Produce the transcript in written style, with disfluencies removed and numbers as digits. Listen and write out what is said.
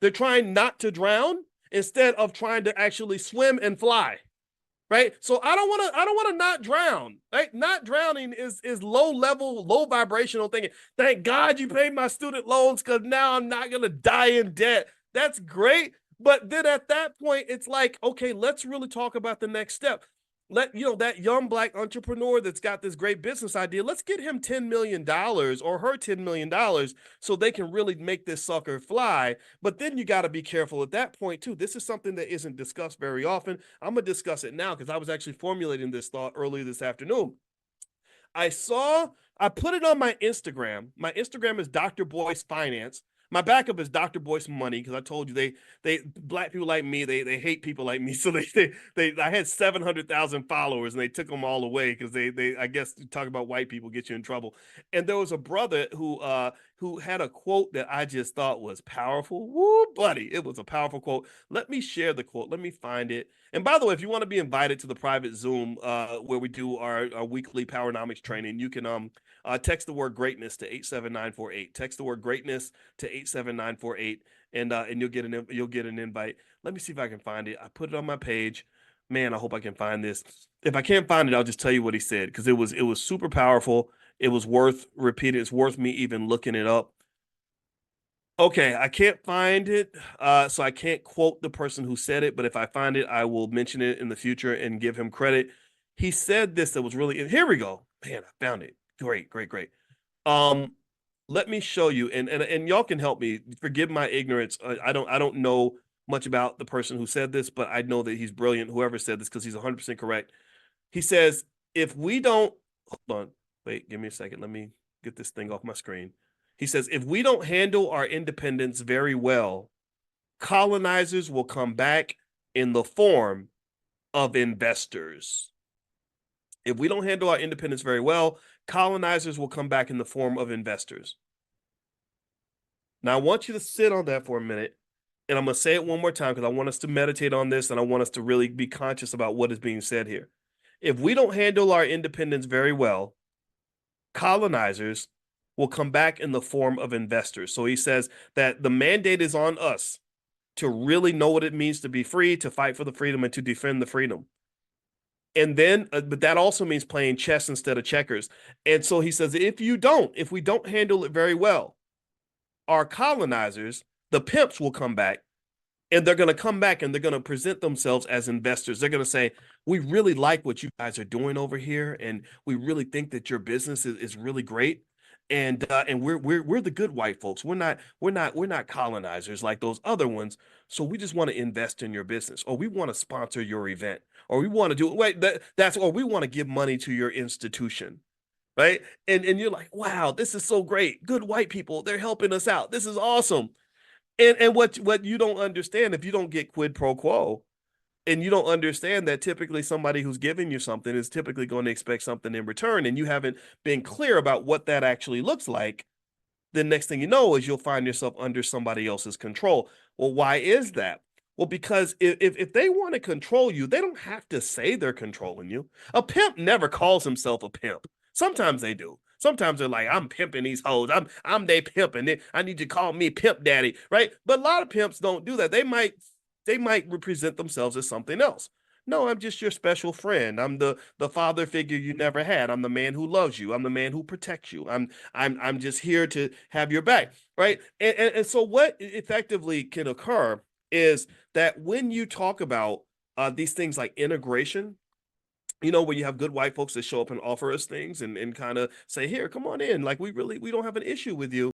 They're trying not to drown instead of trying to actually swim and fly. Right. So I don't want to not drown. Right. Not drowning is low level, low vibrational thinking. Thank God you paid my student loans because now I'm not gonna die in debt. That's great. But then at that point, it's like, okay, let's really talk about the next step. Let that young black entrepreneur that's got this great business idea, let's get him $10 million or her $10 million so they can really make this sucker fly. But then you got to be careful at that point, too. This is something that isn't discussed very often. I'm going to discuss it now because I was actually formulating this thought earlier this afternoon. I put it on my Instagram. My Instagram is Dr. Boyce Finance. My backup is Dr. Boyce Money because I told you they black people like me, they hate people like me. So I had 700,000 followers and they took them all away because they I guess talk about white people get you in trouble. And there was a brother who had a quote that I just thought was powerful. Woo, buddy. It was a powerful quote. Let me share the quote. Let me find it. And by the way, if you want to be invited to the private Zoom where we do our weekly Powernomics training, you can text the word greatness to 87948. Text the word greatness to 87948, and you'll get an invite. Let me see if I can find it. I put it on my page. Man, I hope I can find this. If I can't find it, I'll just tell you what he said because it was super powerful. It was worth repeating. It's worth me even looking it up. Okay, I can't find it, so I can't quote the person who said it, but if I find it, I will mention it in the future and give him credit. He said this that was really, here we go. Man, I found it. Great, great, great. Um, Let me show you, and y'all can help me. Forgive my ignorance. I don't know much about the person who said this, but I know that he's brilliant. Whoever said this, because he's 100% correct. He says, if we don't, hold on, wait, give me a second. Let me get this thing off my screen. He says, if we don't handle our independence very well, colonizers will come back in the form of investors. If we don't handle our independence very well, colonizers will come back in the form of investors. Now, I want you to sit on that for a minute, and I'm going to say it one more time because I want us to meditate on this and I want us to really be conscious about what is being said here. If we don't handle our independence very well, colonizers will come back in the form of investors. So he says that the mandate is on us to really know what it means to be free, to fight for the freedom, and to defend the freedom. And then, but that also means playing chess instead of checkers. And so he says, if we don't handle it very well, our colonizers, the pimps will come back and they're going to come back and they're going to present themselves as investors. They're going to say, we really like what you guys are doing over here. And we really think that your business is really great. And we're the good white folks. We're not colonizers like those other ones. So we just want to invest in your business, or we want to sponsor your event, or we want to do or we want to give money to your institution, right? And you're like, wow, this is so great. Good white people, they're helping us out. This is awesome. And what you don't understand, if you don't get quid pro quo, and you don't understand that typically somebody who's giving you something is typically going to expect something in return, and you haven't been clear about what that actually looks like, the next thing you know is you'll find yourself under somebody else's control. Well, why is that? Well, because if they want to control you, they don't have to say they're controlling you. A pimp never calls himself a pimp. Sometimes they do. Sometimes they're like, I'm pimping these hoes. I'm they pimping. I need you to call me pimp daddy, right? But a lot of pimps don't do that. They might represent themselves as something else. No, I'm just your special friend. I'm the father figure you never had. I'm the man who loves you. I'm the man who protects you. I'm just here to have your back, right? And so what effectively can occur is that when you talk about these things like integration, when you have good white folks that show up and offer us things and kind of say, here, come on in. Like we don't have an issue with you.